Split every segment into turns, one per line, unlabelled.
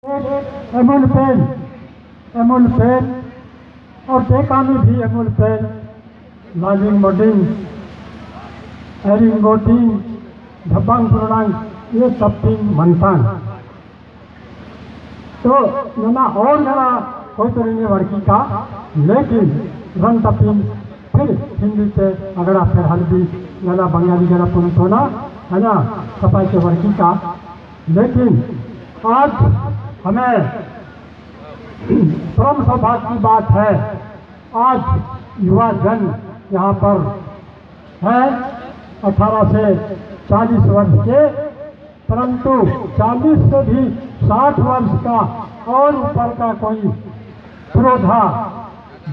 एमुल pen और टेका में भी एमुल पेन, लाजिंग मोडिंग, एरिंग गोटिंग, धब्बांग पुरांग, ये तप्पिंग मंतांग। तो नना और नना कोई तो नहीं वर्की का, लेकिन रन तप्पिंग फिर हिंदी से अगड़ा फिर हल्दी नना बंगाली गरा पुनतोना है ना सफाई के वर्की का। लेकिन आज हमें परम सौभाग्य की बात है, आज युवा जन यहाँ पर है 18 से 40 वर्ष के, परंतु 40 से भी 60 वर्ष का और ऊपर का कोई पुरोधा,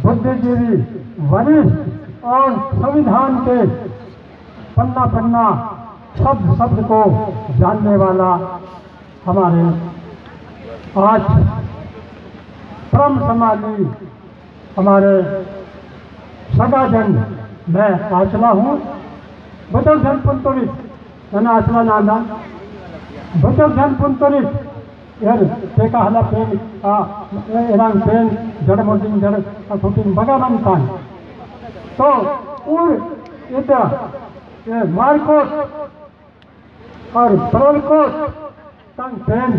बुद्धिजीवी, वरिष्ठ और संविधान के पन्ना पन्ना शब्द शब्द को जानने वाला हमारे आज परम समाजी हमारे सगाजन मैं आचला हूँ बचल जन पुंतरित मैंने आचला नाना बचल जन पुंतरित यार टेका हला पेन एरंग पेन जड़ मोटिंग जड़ फुटिंग बगा बनता है। तो उर इधर मारकोट और परलकोट तंग पेन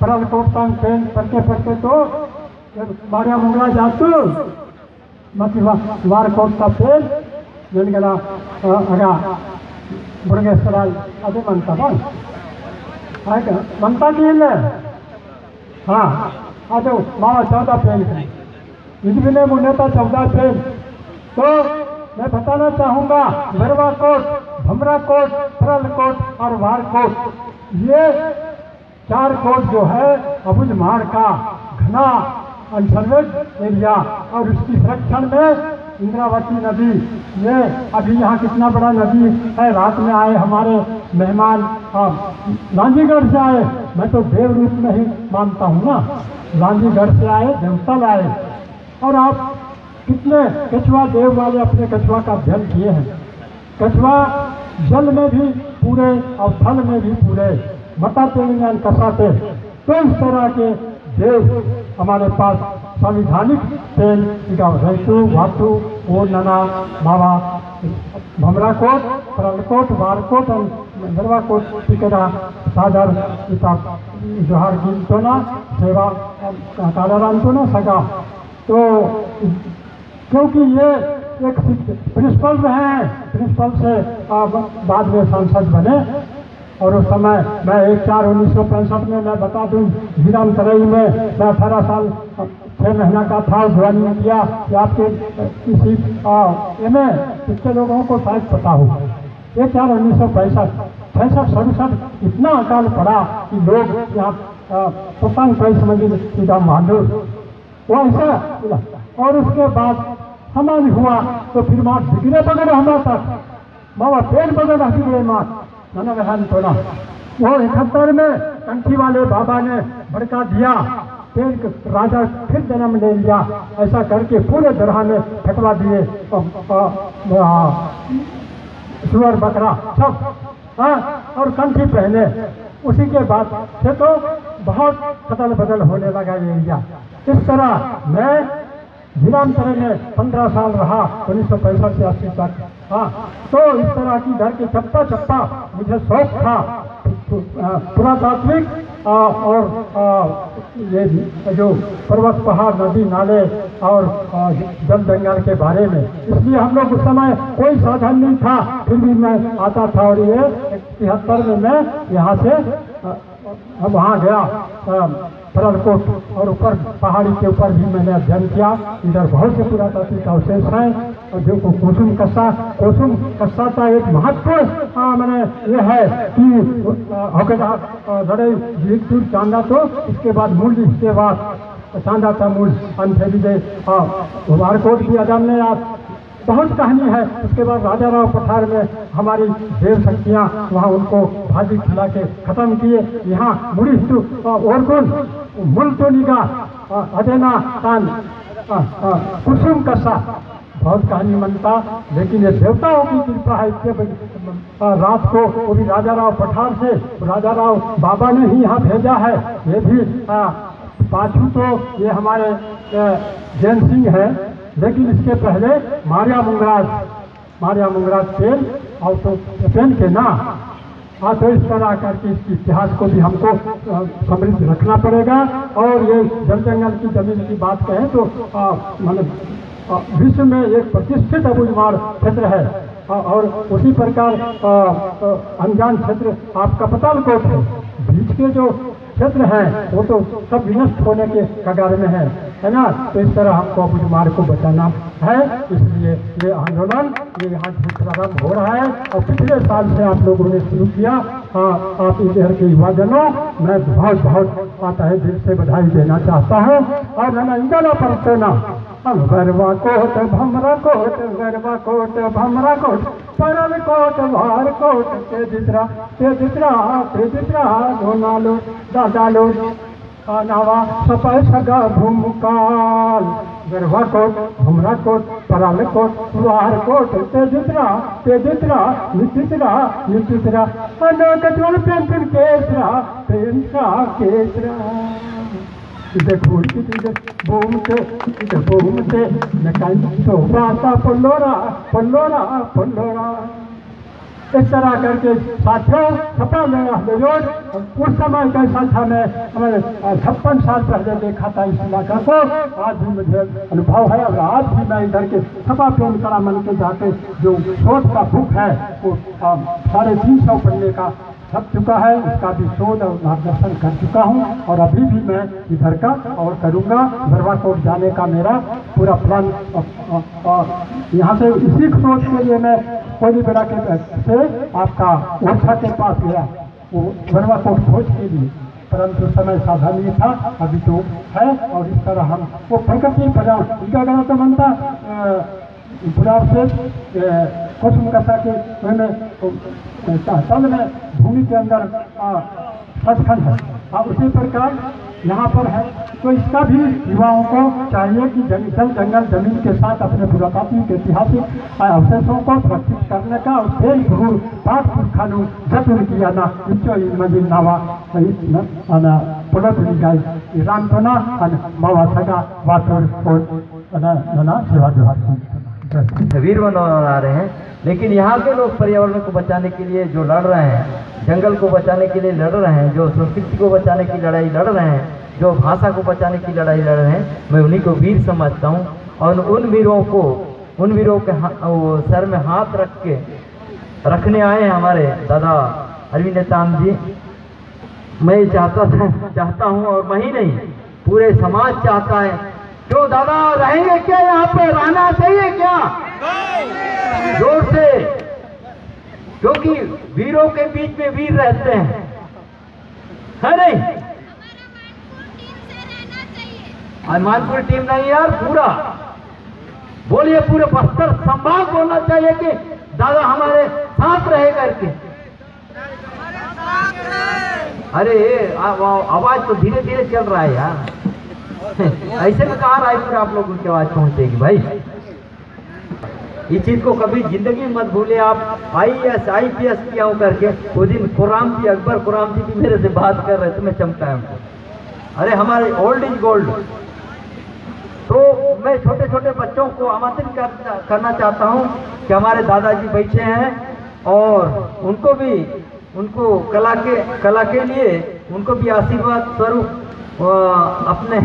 परलकोट तंग पेन पढ़ते तो बारिया मुंगला जातु मती वारकोट का पेन जन गला अगा बुर्गेश्वराल अदे मनता बन आएगा मनता की ले हाँ आजो मावा 14 पेन है इधर ने मुन्नेता 14 पेन। तो मैं बताना चाहूँगा भरवा कोट, भमरा कोट, परल कोट और वार कोट, ये 4 कोट जो है अबुझ मार का घना अनसर्वेड एरिया और उसकी संरक्षण में इंद्रावती नदी, ये अभी यहाँ कितना बड़ा नदी है। रात में आए हमारे मेहमान लांजीगढ़ से आए, मैं तो देव रूप में ही मानता हूँ ना, लांजीगढ़ से आए, देवतल आए, और आप कितने कछुआ देव वाले अपने कछुआ का अध्ययन किए हैं। कछुआ जल में भी पूरे और थल में भी पूरे बताते हैं कसाते। तो इस तरह के देव हमारे पास संविधानिक तेल रैतु वातु ओ नना बाबा भमरा कोट, परलकोट, वारकोट और गरवा कोट टिकरा सादर जोहार गिनतोना सेवा कालारांतोना सगा। तो क्योंकि ये एक प्रिंसिपल रहे हैं, प्रिंसिपल से बाद में सांसद बने, और उस समय मैं 1/4/1965 में मैं बता दूं जिलाम तरई में मैं 18 साल 6 महीना का था, ज्वाइनिंग किया कि आपके किसी में कितने लोगों को शायद पता हो 1/4/1965 इतना अकाल पड़ा कि लोग यहाँ पतंग कई समझ सीधा मांडो वो ऐसा। और उसके बाद हमारी हुआ तो फिर माँ बिगड़े बगड़े हमारा तक बाबा पेड़ बगड़ बिगड़े माँ नाना बहन थोड़ा वो 71 में कंठी वाले बाबा ने भड़का दिया, फिर राजा फिर जन्म ले लिया, ऐसा करके पूरे दरहा में फटवा दिए सुअर बकरा सब, हाँ, और कंठी पहने। उसी के बाद से तो बहुत खतल बदल होने लगा ये एरिया। इस तरह मैं जिलांतर में 15 साल रहा 1965 से 80 तक, हाँ। तो इस तरह की घर के चप्पा चप्पा मुझे शौक था पुरातात्विक और ये जो पर्वत पहाड़ नदी नाले और जल जंगल के बारे में। इसलिए हम लोग उस समय कोई साधन नहीं था, फिर भी मैं आता था। और ये 73 में मैं यहाँ से वहाँ गया परलकोट, और ऊपर पहाड़ी के ऊपर भी मैंने अध्ययन किया। इधर बहुत से पुरातात्विक अवशेष हैं, और जो कुसुम कस्सा का एक महत्व मैंने ये है कि जीतपुर चांदा, तो इसके बाद मूल, इसके बाद चांदा था मूल अनफेरी वारकोट की अदम ने आप बहुत कहानी है। उसके बाद राजा राव पठार में हमारी देव शक्तियाँ वहाँ उनको भाजी खिला के खत्म किए। यहाँ मुड़ी और कौन मुल्तोनी का अदेना कान कुसुम कसा बहुत कहानी मनता, लेकिन ये देवताओं की कृपा है। इसके रात को वो भी राजा राव पठार से, राजा राव बाबा ने ही यहाँ भेजा है। ये भी पाछू तो ये हमारे जैन सिंह है, लेकिन इसके पहले मारिया मुंगराज तेल और तो पेन के ना। हाँ, तो इस तरह करके इसके इतिहास को भी हमको समृद्ध रखना पड़ेगा। और ये जल जंगल की जमीन की बात कहें तो मतलब विश्व में एक प्रतिष्ठित अबूझमाड़ क्षेत्र है। और उसी प्रकार अनजान क्षेत्र आपका पतालकोट है। बीच के जो क्षेत्र हैं वो तो सब विनष्ट होने के कगार में है ना। तो इस तरह हमको अबूझमाड़ को बचाना है। इसलिए ये आंदोलन ये यहाँ प्रारंभ हो रहा है और पिछले साल से आप लोगों ने शुरू किया। आप इधर के युवाजनों, मैं बहुत बहुत आता है दिल से बधाई देना चाहता हूँ। और नंदना परतोना गरबा कोट भमरा कोट, गरबा कोट भमरा कोट, परल कोट भार कोट, तेजित्रा धोनालो दादालो नावा सपय सगा भूमकाल। गरबा कोट भमरा कोट, परल कोट भार कोट, तेजित्रा नितित्रा अनकटवल पेंसिल केसरा देखो भूमते तो बाता पल्लोरा। इस तरह करके साथियों छपा में उस समय कैसा था, मैं 56 साल पहले देखा था इस इलाका को। आज भी मुझे अनुभव है और आज भी मैं इधर के छपा प्रेम कला मन के जाके जो शोध का बुक है वो 350 पन्ने का छप चुका है। उसका भी शोध और मार्गदर्शन कर चुका हूँ और अभी भी मैं इधर का और करूँगा। गरबा कोट जाने का मेरा पूरा प्लान। यहाँ से इसी शोध के लिए मैं कोयली बेड़ा के से आपका ओरछा के पास गया वो गरबा कोट खोज के लिए, परंतु समय साधा नहीं था। अभी तो है और इस तरह हम वो प्रकृति पर्यावरण उनका गणा तो मनता बुढ़ाव से कुसुम कथा के तल में भूमि के अंदर सचखंड है। उसी प्रकार यहाँ पर है। तो इसका भी युवाओं को चाहिए कि जंगल जमीन के साथ अपने पुरातात्विक ऐतिहासिक अवशेषों को सुरक्षित करने का और खेल गुरु पाठ पुरखानु जतन किया ना मजिल नावा पुलत गाय रामतोना मावा सगा वातुर सेवा जोहार
वीर बना रहे हैं। लेकिन यहाँ के लोग पर्यावरण को बचाने के लिए जो लड़ रहे हैं, जंगल को बचाने के लिए लड़ रहे हैं, जो संस्कृति को बचाने की लड़ाई लड़ रहे हैं, जो भाषा को बचाने की लड़ाई लड़ रहे हैं, मैं उन्हीं को वीर समझता हूँ। और उन वीरों के सर में हाथ रख के रखने आए हैं हमारे दादा अरविंद नेताम जी। मैं चाहता हूँ और मैं ही नहीं पूरे समाज चाहता है। क्यों दादा, रहेंगे क्या यहाँ पे? रहना चाहिए क्या? जोर से, क्योंकि वीरों के बीच में वीर रहते हैं, है नहीं? मानपुर टीम नहीं यार, पूरा बोलिए, पूरे बस्तर संभाग बोलना चाहिए कि दादा हमारे साथ रहे करके। अरे आवाज तो धीरे धीरे चल रहा है यार। ऐसे में कहाँ रायपुर आप लोगों की आवाज पहुंचेगी भाई। इस चीज को कभी जिंदगी में मत भूले आप। IAS IPS किया हूं करके वो दिन अकबर खुराम जी भी मेरे से बात कर रहे थे, मैं चमका हूं। अरे हमारे ओल्ड इज गोल्ड। तो मैं छोटे छोटे बच्चों को आमंत्रित करना चाहता हूं कि हमारे दादाजी बैठे हैं और उनको कला के लिए उनको भी आशीर्वाद स्वरूप अपने